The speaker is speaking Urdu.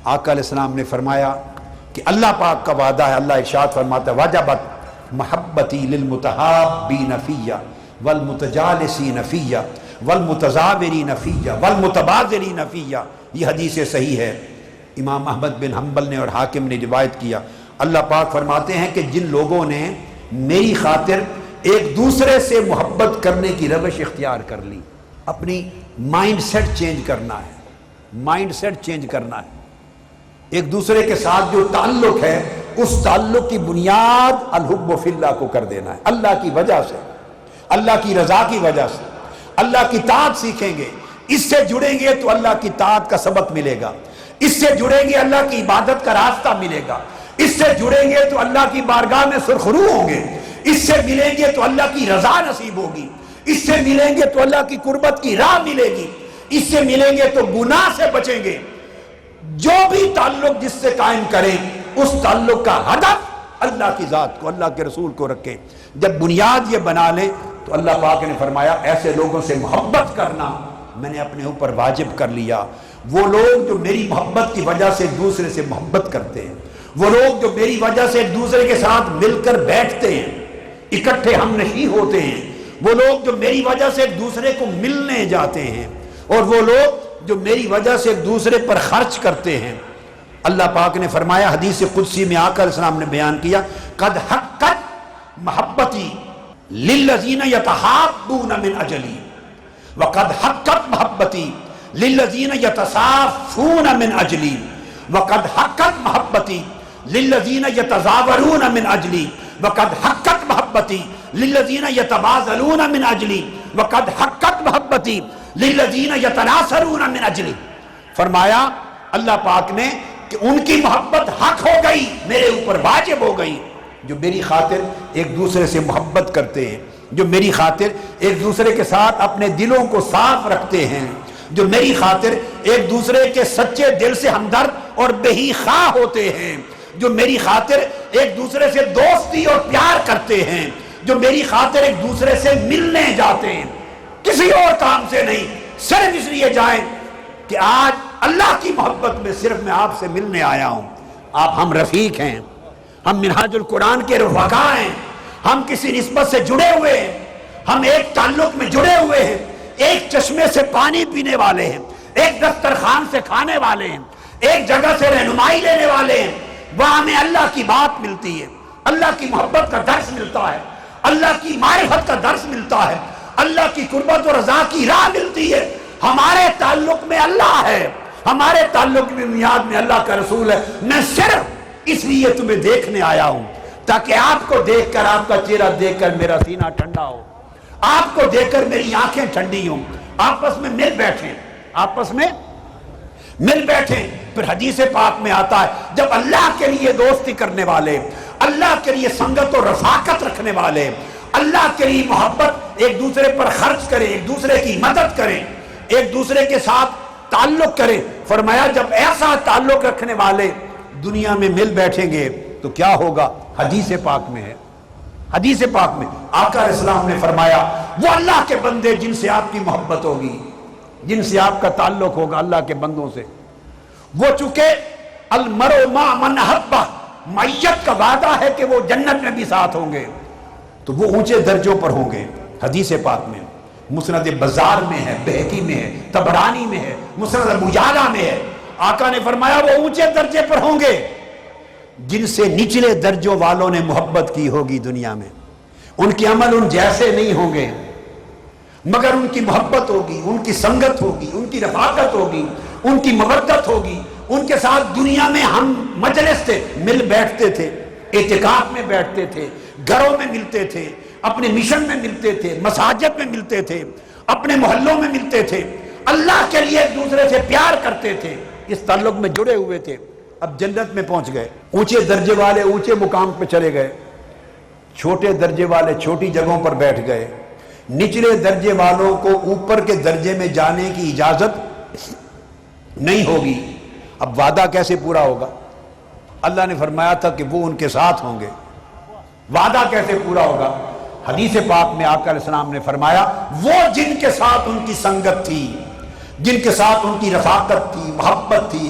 آقا علیہ السلام نے فرمایا کہ اللہ پاک کا وعدہ ہے، اللہ ارشاد فرماتا ہے واجبت محبتی للمتحابین فیہ والمتجالسین فیہ والمتزاورین فیہ والمتبادلین فیہ۔ یہ حدیث صحیح ہے، امام احمد بن حنبل نے اور حاکم نے روایت کیا۔ اللہ پاک فرماتے ہیں کہ جن لوگوں نے میری خاطر ایک دوسرے سے محبت کرنے کی روش اختیار کر لی، اپنی مائنڈ سیٹ چینج کرنا ہے، مائنڈ سیٹ چینج کرنا ہے، ایک دوسرے کے ساتھ جو تعلق ہے اس تعلق کی بنیاد الحب فی اللہ کو کر دینا ہے، اللہ کی وجہ سے، اللہ کی رضا کی وجہ سے، اللہ کی طاعت سیکھیں گے، اس سے جڑیں گے تو اللہ کی طاعت کا سبق ملے گا، اس سے جڑیں گے اللہ کی عبادت کا راستہ ملے گا، اس سے جڑیں گے تو اللہ کی بارگاہ میں سرخرو ہوں گے، اس سے ملیں گے تو اللہ کی رضا نصیب ہوگی، اس سے ملیں گے تو اللہ کی قربت کی راہ ملے گی، اس سے ملیں گے تو گناہ سے بچیں گے۔ جو بھی تعلق جس سے قائم کریں اس تعلق کا ہدف اللہ کی ذات کو، اللہ کے رسول کو رکھیں۔ جب بنیاد یہ بنا لیں تو اللہ پاک نے فرمایا ایسے لوگوں سے محبت کرنا میں نے اپنے اوپر واجب کر لیا۔ وہ لوگ جو میری محبت کی وجہ سے ایک دوسرے سے محبت کرتے ہیں، وہ لوگ جو میری وجہ سے ایک دوسرے کے ساتھ مل کر بیٹھتے ہیں، اکٹھے ہم نشیں ہوتے ہیں، وہ لوگ جو میری وجہ سے ایک دوسرے کو ملنے جاتے ہیں، اور وہ لوگ جو میری وجہ سے ایک دوسرے پر خرچ کرتے ہیں۔ اللہ پاک نے فرمایا حدیث قدسی میں آقا علیہ السلام نے بیان کیا قد حقت محبتی للذین یتحابون من اجلی وقد حقت محبتی للذین یتصافون من اجلی وقد حقت محبتی للذین یتزاورون من اجلی وقد حقت محبتی للذین یتبازلون من اجلی وقد حقت محبتی للذین یتناصرون من اجلی۔ فرمایا اللہ پاک نے کہ ان کی محبت حق ہو گئی، میرے اوپر واجب ہو گئی، جو میری خاطر ایک دوسرے سے محبت کرتے ہیں، جو میری خاطر ایک دوسرے کے ساتھ اپنے دلوں کو صاف رکھتے ہیں، جو میری خاطر ایک دوسرے کے سچے دل سے ہمدرد اور بہی خواہ ہوتے ہیں، جو میری خاطر ایک دوسرے سے دوستی اور پیار کرتے ہیں، جو میری خاطر ایک دوسرے سے ملنے جاتے ہیں، کسی اور کام سے نہیں، صرف اس لیے جائیں کہ آج اللہ کی محبت میں صرف میں آپ سے ملنے آیا ہوں۔ آپ ہم رفیق ہیں، ہم منہاج القرآن کے رفقا ہیں، ہم کسی نسبت سے جڑے ہوئے ہیں، ہم ایک تعلق میں جڑے ہوئے ہیں، ایک چشمے سے پانی پینے والے ہیں، ایک دسترخوان سے کھانے والے ہیں، ایک جگہ سے رہنمائی لینے والے ہیں۔ وہاں ہمیں اللہ کی بات ملتی ہے، اللہ کی محبت کا درس ملتا ہے، اللہ کی معرفت کا درس ملتا ہے، اللہ کی قربت اور رضا کی راہ ملتی ہے۔ ہمارے تعلق میں اللہ ہے، ہمارے تعلق میں بنیاد میں اللہ کا رسول ہے۔ میں صرف اس لیے تمہیں دیکھنے آیا ہوں تاکہ آپ کو دیکھ کر، آپ کا چہرہ دیکھ کر میرا سینہ ٹھنڈا ہو، آپ کو دیکھ کر میری آنکھیں ٹھنڈی ہوں، آپس میں مل بیٹھیں، آپس میں مل بیٹھیں۔ پھر حدیث پاک میں آتا ہے جب اللہ کے لیے دوستی کرنے والے، اللہ کے لیے سنگت اور رفاقت رکھنے والے، اللہ کے لیے محبت ایک دوسرے پر خرچ کریں، ایک دوسرے کی مدد کریں، ایک دوسرے کے ساتھ تعلق کریں، فرمایا جب ایسا تعلق رکھنے والے دنیا میں مل بیٹھیں گے تو کیا ہوگا؟ حدیث پاک میں ہے، حدیث پاک میں آقا علیہ السلام نے فرمایا وہ اللہ کے بندے جن سے آپ کی محبت ہوگی، جن سے آپ کا تعلق ہوگا اللہ کے بندوں سے، وہ چونکہ المرء مع من احبہ، معیت کا وعدہ ہے کہ وہ جنت میں بھی ساتھ ہوں گے، تو وہ اونچے درجوں پر ہوں گے۔ حدیث پاک میں مسند بزار میں ہے، بہقی میں ہے، طبرانی میں ہے، مسند ابو یعلا میں ہے۔ آقا نے فرمایا وہ اونچے درجے پر ہوں گے جن سے نچلے درجوں والوں نے محبت کی ہوگی دنیا میں۔ ان کے عمل ان جیسے نہیں ہوں گے مگر ان کی محبت ہوگی، ان کی سنگت ہوگی، ان کی رفاقت ہوگی، ان کی مودت ہوگی۔ ان کے ساتھ دنیا میں ہم مجلس تھے، مل بیٹھتے تھے، اعتکاف میں بیٹھتے تھے، گھروں میں ملتے تھے، اپنے مشن میں ملتے تھے، مساجد میں ملتے تھے، اپنے محلوں میں ملتے تھے، اللہ کے لیے ایک دوسرے سے پیار کرتے تھے، اس تعلق میں جڑے ہوئے تھے۔ اب جنت میں پہنچ گئے، اونچے درجے والے اونچے مقام پہ چلے گئے، چھوٹے درجے والے چھوٹی جگہوں پر بیٹھ گئے، نچلے درجے والوں کو اوپر کے درجے میں جانے کی اجازت نہیں ہوگی۔ اب وعدہ کیسے پورا ہوگا؟ اللہ نے فرمایا تھا کہ وہ ان کے ساتھ ہوں گے، وعدہ کیسے پورا ہوگا؟ حدیث پاک میں آقا علیہ السلام نے فرمایا وہ جن کے ساتھ ان کی سنگت تھی، جن کے ساتھ ان کی رفاقت تھی، محبت تھی،